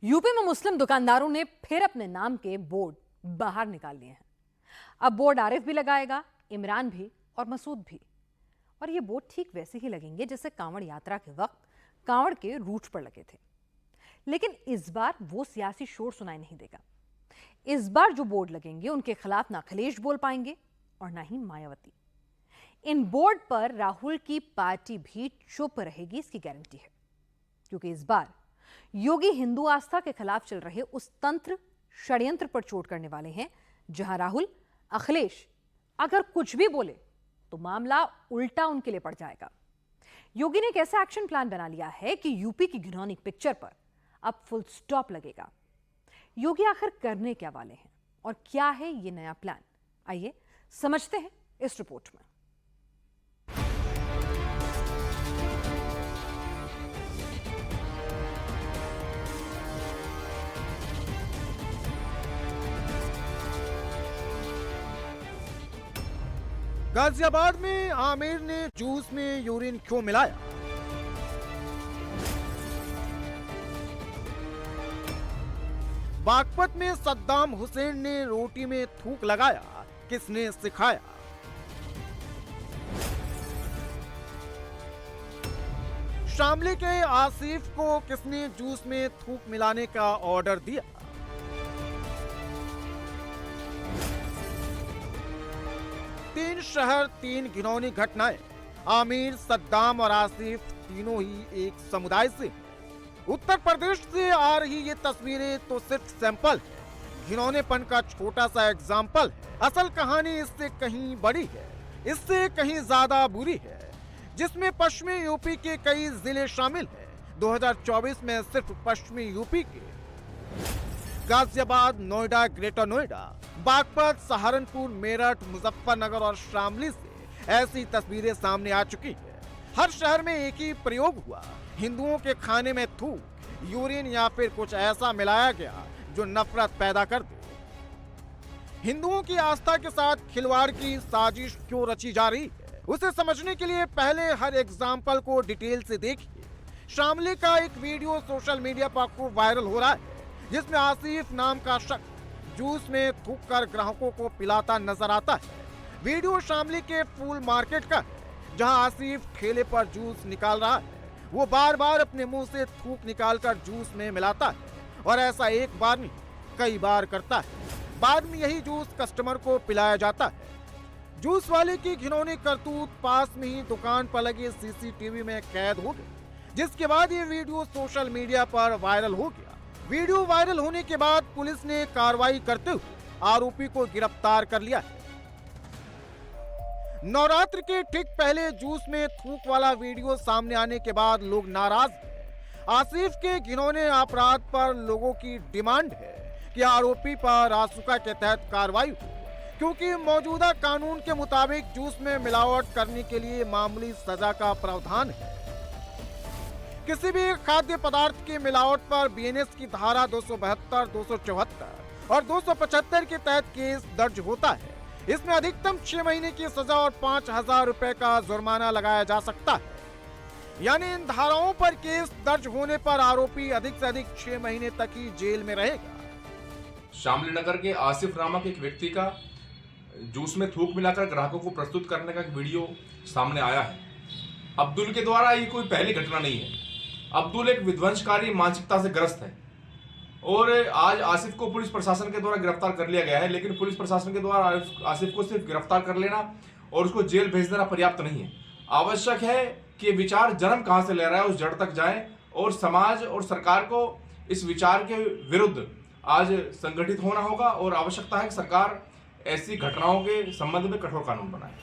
UP में मुस्लिम दुकानदारों ने फिर अपने नाम के बोर्ड बाहर निकाल लिए हैं। अब बोर्ड आरिफ भी लगाएगा, इमरान भी और मसूद भी। और ये बोर्ड ठीक वैसे ही लगेंगे जैसे कांवड़ यात्रा के वक्त कांवड़ के रूट पर लगे थे। लेकिन इस बार वो सियासी शोर सुनाई नहीं देगा। इस बार जो बोर्ड लगेंगे उनके खिलाफ ना अखिलेश बोल पाएंगे और ना ही मायावती। इन बोर्ड पर राहुल की पार्टी भी चुप रहेगी, इसकी गारंटी है, क्योंकि इस बार योगी हिंदू आस्था के खिलाफ चल रहे उस तंत्र षड्यंत्र पर चोट करने वाले हैं जहां राहुल अखिलेश अगर कुछ भी बोले तो मामला उल्टा उनके लिए पड़ जाएगा। योगी ने एक ऐसा एक्शन प्लान बना लिया है कि यूपी की घिनौनी पिक्चर पर अब फुल स्टॉप लगेगा। योगी आखिर करने क्या वाले हैं और क्या है ये नया प्लान, आइए समझते हैं इस रिपोर्ट में। गाजियाबाद में आमिर ने जूस में यूरिन क्यों मिलाया? बागपत में सद्दाम हुसैन ने रोटी में थूक लगाया, किसने सिखाया? शामली के आसिफ को किसने जूस में थूक मिलाने का ऑर्डर दिया? तीन शहर, तीन घिनौनी घटनाएं। आमिर, सद्दाम और आसिफ तीनों ही एक समुदाय से। उत्तर प्रदेश से आ रही ये तस्वीरें तो सिर्फ सैंपल है, घिनौनेपन का छोटा सा एग्जाम्पल है। असल कहानी इससे कहीं बड़ी है, इससे कहीं ज्यादा बुरी है, जिसमें पश्चिमी यूपी के कई जिले शामिल हैं। 2024 में सिर्फ पश्चिमी यूपी के गाजियाबाद, नोएडा, ग्रेटर नोएडा, बागपत, सहारनपुर, मेरठ, मुजफ्फरनगर और शामली से ऐसी तस्वीरें सामने आ चुकी है। हर शहर में एक ही प्रयोग हुआ, हिंदुओं के खाने में थूक, यूरिन या फिर कुछ ऐसा मिलाया गया जो नफरत पैदा कर दे। हिंदुओं की आस्था के साथ खिलवाड़ की साजिश क्यों रची जा रही है, उसे समझने के लिए पहले हर एग्जाम्पल को डिटेल से देखिए। शामली का एक वीडियो सोशल मीडिया पर खूब वायरल हो रहा है, जिसमें आसिफ नाम का शख्स जूस में थूक कर ग्राहकों को पिलाता नजर आता है। वीडियो शामली के फूल मार्केट का है, जहां आसिफ ठेले पर जूस निकाल रहा है। वो बार बार अपने मुंह से थूक निकालकर जूस में मिलाता है और ऐसा एक बार नहीं कई बार करता है। बाद में यही जूस कस्टमर को पिलाया जाता है। जूस वाले की घिनौनी करतूत पास में ही दुकान पर लगे सीसीटीवी में कैद हो गई, जिसके बाद ये वीडियो सोशल मीडिया पर वायरल हो गया। वीडियो वायरल होने के बाद पुलिस ने कार्रवाई करते हुए आरोपी को गिरफ्तार कर लिया है। नवरात्र के ठीक पहले जूस में थूक वाला वीडियो सामने आने के बाद लोग नाराज हैं। आसिफ के घिनौने अपराध पर लोगों की डिमांड है कि आरोपी पर रासुका के तहत कार्रवाई हो, क्योंकि मौजूदा कानून के मुताबिक जूस में मिलावट करने के लिए मामूली सजा का प्रावधान है। किसी भी खाद्य पदार्थ की मिलावट पर बीएनएस की धारा 272, 274 और 275 के तहत केस दर्ज होता है। इसमें अधिकतम 6 महीने की सजा और 5,000 रुपए का जुर्माना लगाया जा सकता है। यानी इन धाराओं पर केस दर्ज होने पर आरोपी अधिक से अधिक 6 महीने तक ही जेल में रहेगा। शामली नगर के आसिफ नामक एक व्यक्ति का जूस में थूक मिलाकर ग्राहकों को प्रस्तुत करने का एक वीडियो सामने आया है। अब्दुल के द्वारा ये कोई पहली घटना नहीं है। अब्दुल एक विध्वंसकारी मानसिकता से ग्रस्त है और आज आसिफ को पुलिस प्रशासन के द्वारा गिरफ्तार कर लिया गया है, लेकिन पुलिस प्रशासन के द्वारा आसिफ को सिर्फ गिरफ्तार कर लेना और उसको जेल भेज देना पर्याप्त नहीं है। आवश्यक है कि विचार जन्म कहां से ले रहा है उस जड़ तक जाए और समाज और सरकार को इस विचार के विरुद्ध आज संगठित होना होगा और आवश्यकता है कि सरकार ऐसी घटनाओं के संबंध में कठोर कानून बनाए।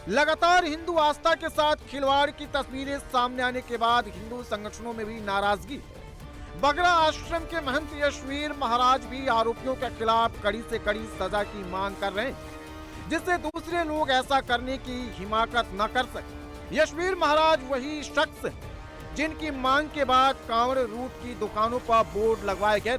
लगातार हिंदू आस्था के साथ खिलवाड़ की तस्वीरें सामने आने के बाद हिंदू संगठनों में भी नाराजगी है। बगरा आश्रम के महंत यशवीर महाराज भी आरोपियों के खिलाफ कड़ी से कड़ी सजा की मांग कर रहे हैं, जिससे दूसरे लोग ऐसा करने की हिमाकत न कर सके। यशवीर महाराज वही शख्स हैं जिनकी मांग के बाद कांवड़ रूट की दुकानों पर बोर्ड लगवाए गए।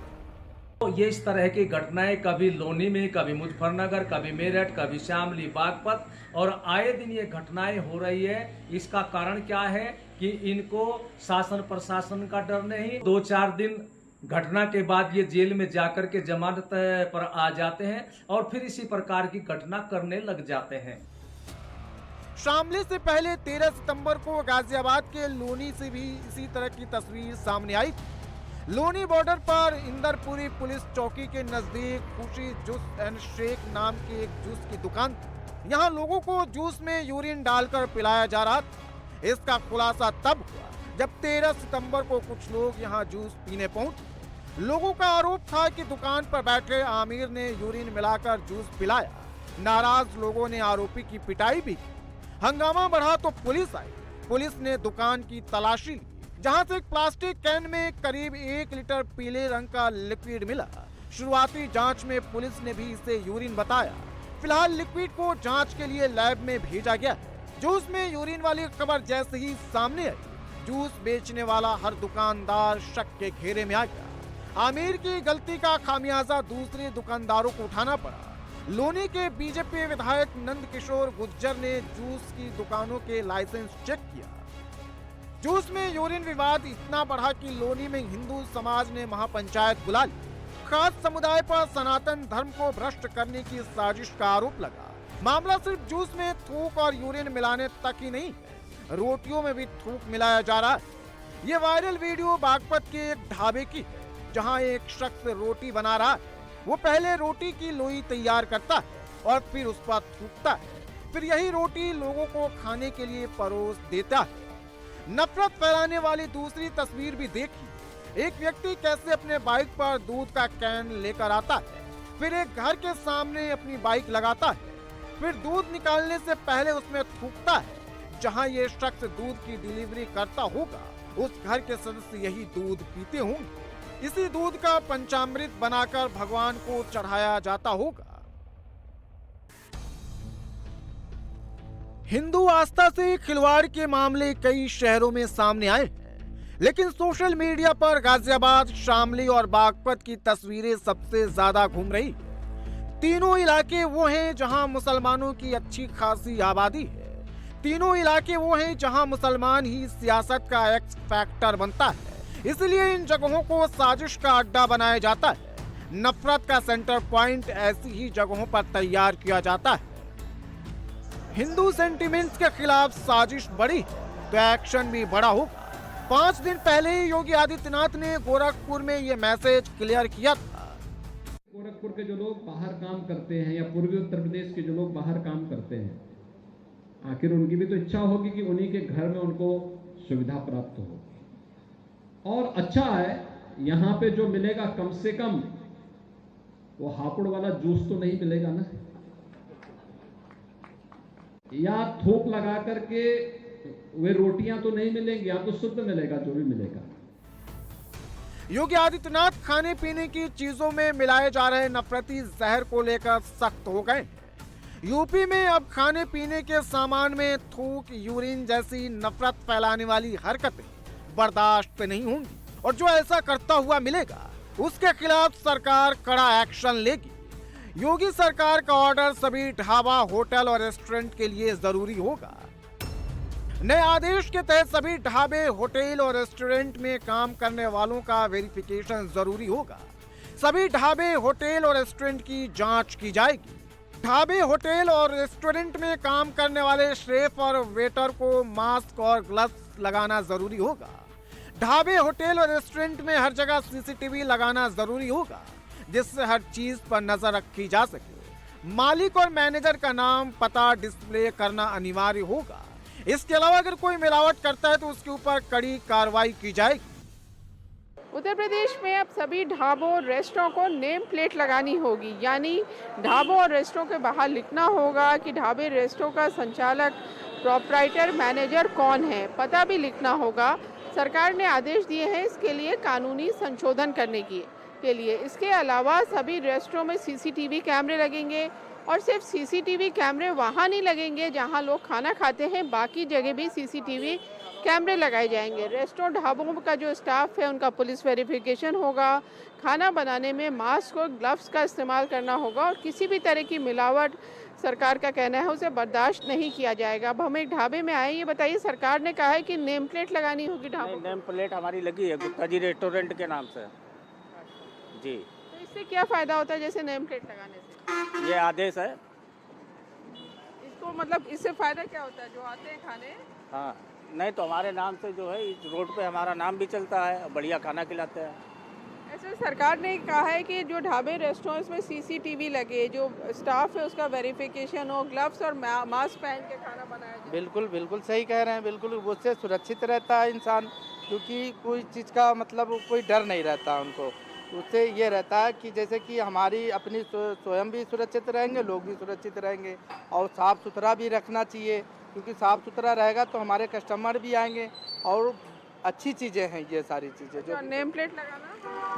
तो ये इस तरह की घटनाएं कभी लोनी में, कभी मुजफ्फरनगर, कभी मेरठ, कभी शामली, बागपत और आए दिन ये घटनाएं हो रही है। इसका कारण क्या है कि इनको शासन प्रशासन का डर नहीं। 2-4 दिन घटना के बाद ये जेल में जाकर के जमानत पर आ जाते हैं और फिर इसी प्रकार की घटना करने लग जाते हैं। शामली से पहले 13 सितंबर को गाजियाबाद के लोनी से भी इसी तरह की तस्वीर सामने आई थी। लोनी बॉर्डर पर इंदरपुरी पुलिस चौकी के नजदीक खुशी जूस एंड शेक नाम की एक जूस की दुकान थी। यहाँ लोगों को जूस में यूरिन डालकर पिलाया जा रहा था। इसका खुलासा तब हुआ जब 13 सितंबर को कुछ लोग यहाँ जूस पीने पहुंचे। लोगों का आरोप था कि दुकान पर बैठे आमिर ने यूरिन मिलाकर जूस पिलाया। नाराज लोगों ने आरोपी की पिटाई भी की। हंगामा बढ़ा तो पुलिस आई। पुलिस ने दुकान की तलाशी ली, जहां से एक प्लास्टिक कैन में करीब 1 लीटर पीले रंग का लिक्विड मिला। शुरुआती जांच में पुलिस ने भी इसे यूरिन बताया। फिलहाल लिक्विड को जांच के लिए लैब में भेजा गया। जूस में यूरिन वाली खबर जैसे ही सामने आई, जूस बेचने वाला हर दुकानदार शक के घेरे में आ गया। आमिर की गलती का खामियाजा दूसरे दुकानदारों को उठाना पड़ा। लोनी के बीजेपी विधायक नंद किशोर गुज्जर ने जूस की दुकानों के लाइसेंस चेक किया। जूस में यूरिन विवाद इतना बढ़ा कि लोनी में हिंदू समाज ने महापंचायत बुला ली। खास समुदाय पर सनातन धर्म को भ्रष्ट करने की साजिश का आरोप लगा। मामला सिर्फ जूस में थूक और यूरिन मिलाने तक ही नहीं है, रोटियों में भी थूक मिलाया जा रहा है। ये वायरल वीडियो बागपत के एक ढाबे की है, जहां एक शख्स रोटी बना रहा है। वो पहले रोटी की लोई तैयार करता है और फिर उस पर थूकता है। फिर यही रोटी लोगों को खाने के लिए परोस देता है। नफरत फैलाने वाली दूसरी तस्वीर भी देखी। एक व्यक्ति कैसे अपने बाइक पर दूध का कैन लेकर आता है, फिर एक घर के सामने अपनी बाइक लगाता है, फिर दूध निकालने से पहले उसमें थूकता है। जहां ये शख्स दूध की डिलीवरी करता होगा, उस घर के सदस्य यही दूध पीते होंगे। इसी दूध का पंचामृत बनाकर भगवान को चढ़ाया जाता होगा। हिंदू आस्था से खिलवाड़ के मामले कई शहरों में सामने आए हैं, लेकिन सोशल मीडिया पर गाजियाबाद, शामली और बागपत की तस्वीरें सबसे ज्यादा घूम रही है। तीनों इलाके वो हैं जहां मुसलमानों की अच्छी खासी आबादी है। तीनों इलाके वो हैं जहां मुसलमान ही सियासत का एक्स फैक्टर बनता है। इसलिए इन जगहों को साजिश का अड्डा बनाया जाता है। नफरत का सेंटर पॉइंट ऐसी ही जगहों पर तैयार किया जाता है। हिंदू सेंटिमेंट्स के खिलाफ साजिश बढ़ी तो एक्शन भी बड़ा होगा। 5 दिन पहले ही योगी आदित्यनाथ ने गोरखपुर में ये मैसेज क्लियर किया था। गोरखपुर के जो लोग बाहर काम करते हैं या पूर्वी उत्तर प्रदेश के जो लोग बाहर काम करते हैं, आखिर उनकी भी तो इच्छा होगी कि उन्हीं के घर में उनको सुविधा प्राप्त हो। और अच्छा है, यहाँ पे जो मिलेगा कम से कम वो हापुड़ वाला जूस तो नहीं मिलेगा ना, या थोक लगा करके वे रोटियां तो नहीं मिलेंगी, या तो शुद्ध मिलेगा जो भी मिलेगा। योगी आदित्यनाथ खाने पीने की चीजों में मिलाए जा रहे नफरती जहर को लेकर सख्त हो गए। यूपी में अब खाने पीने के सामान में थूक, यूरिन जैसी नफरत फैलाने वाली हरकतें बर्दाश्त नहीं होंगी और जो ऐसा करता हुआ मिलेगा उसके खिलाफ सरकार कड़ा एक्शन लेगी। योगी सरकार का ऑर्डर सभी ढाबा, होटल और रेस्टोरेंट के लिए जरूरी होगा। नए आदेश के तहत सभी ढाबे, होटल और रेस्टोरेंट में काम करने वालों का वेरिफिकेशन जरूरी होगा। सभी ढाबे, होटल और रेस्टोरेंट की जांच की जाएगी। ढाबे, होटल और रेस्टोरेंट में काम करने वाले शेफ और वेटर को मास्क और ग्लव्स लगाना जरूरी होगा। ढाबे, होटल और रेस्टोरेंट में हर जगह सीसीटीवी लगाना जरूरी होगा, जिससे हर चीज पर नजर रखी जा सके। मालिक और मैनेजर का नाम, पता डिस्प्ले करना अनिवार्य होगा। इसके अलावा अगर कोई मिलावट करता है तो उसके ऊपर कड़ी कार्रवाई की जाएगी। उत्तर प्रदेश में अब सभी ढाबों और रेस्टोरों को नेम प्लेट लगानी होगी, यानी ढाबों और रेस्टोरों के बाहर लिखना होगा कि ढाबे रेस्टोरों का संचालक, प्रोप्राइटर, मैनेजर कौन है। पता भी लिखना होगा। सरकार ने आदेश दिए हैं इसके लिए कानूनी संशोधन करने के लिए। इसके अलावा सभी रेस्टोरों में सीसीटीवी कैमरे लगेंगे, और सिर्फ सीसीटीवी कैमरे वहाँ नहीं लगेंगे जहाँ लोग खाना खाते हैं, बाकी जगह भी सीसीटीवी कैमरे लगाए जाएंगे। रेस्टोरेंट, ढाबों का जो स्टाफ है उनका पुलिस वेरिफिकेशन होगा। खाना बनाने में मास्क और ग्लव्स का इस्तेमाल करना होगा, और किसी भी तरह की मिलावट सरकार का कहना है उसे बर्दाश्त नहीं किया जाएगा। अब हम एक ढाबे में आए, ये बताइए, सरकार ने कहा है कि नेम प्लेट लगानी होगी ढाबे। नेम प्लेट हमारी लगी है गुप्ता जी रेस्टोरेंट के नाम से। जी, तो इससे क्या फ़ायदा होता है जैसे नेम प्लेट लगाने से? ये आदेश है। इसको मतलब इससे फ़ायदा क्या होता है जो आते हैं खाने? हाँ, नहीं तो हमारे नाम से जो है इस रोड पे हमारा नाम भी चलता है, बढ़िया खाना खिलाते हैं। ऐसे सरकार ने कहा है कि जो ढाबे रेस्टोरेंट्स में सीसीटीवी लगे, जो स्टाफ है उसका वेरिफिकेशन हो, ग्लव्स और मास्क पहन के खाना बनाया जाए। बिल्कुल बिल्कुल सही कह रहे हैं। बिल्कुल उससे सुरक्षित रहता है इंसान, क्योंकि कोई चीज़ का मतलब कोई डर नहीं रहता उनको। उससे ये रहता है कि जैसे कि हमारी अपनी स्वयं भी सुरक्षित रहेंगे, लोग भी सुरक्षित रहेंगे। और साफ़ सुथरा भी रखना चाहिए, क्योंकि साफ़ सुथरा रहेगा तो हमारे कस्टमर भी आएंगे। और अच्छी चीज़ें हैं ये सारी चीज़ें। जो नेम प्लेट लगाना,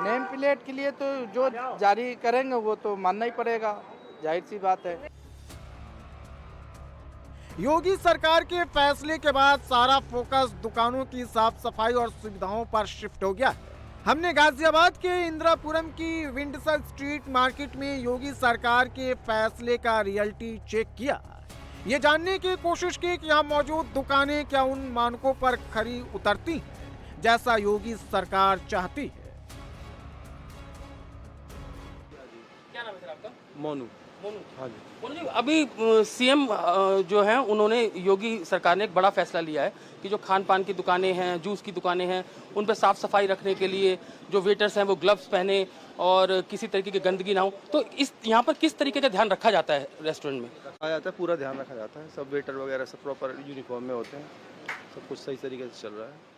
नेम प्लेट के लिए तो जो जारी करेंगे वो तो मानना ही पड़ेगा, जाहिर सी बात है। योगी सरकार के फैसले के बाद सारा फोकस दुकानों की साफ सफाई और सुविधाओं पर शिफ्ट हो गया है। हमने गाजियाबाद के इंदिरापुरम की विंडसल स्ट्रीट मार्केट में योगी सरकार के फैसले का रियलिटी चेक किया। ये जानने की कोशिश की कि यहाँ मौजूद दुकानें क्या उन मानकों पर खरी उतरती हैं जैसा योगी सरकार चाहती है। क्या नाम है सर आपका? मोनू। मोनू। हाँ जी। मोनू जी, अभी सीएम जो हैं उन्होंने, योगी सरकार ने एक बड़ा फैसला लिया है कि जो खान पान की दुकानें हैं, जूस की दुकानें हैं, उन पर साफ सफाई रखने के लिए जो वेटर्स हैं वो ग्लव्स पहने और किसी तरीके की गंदगी ना हो। तो इस यहाँ पर किस तरीके का ध्यान रखा जाता है रेस्टोरेंट में? रखा जाता है, पूरा ध्यान रखा जाता है। सब वेटर वगैरह सब प्रॉपर यूनिफॉर्म में होते हैं, सब कुछ सही तरीके से चल रहा है।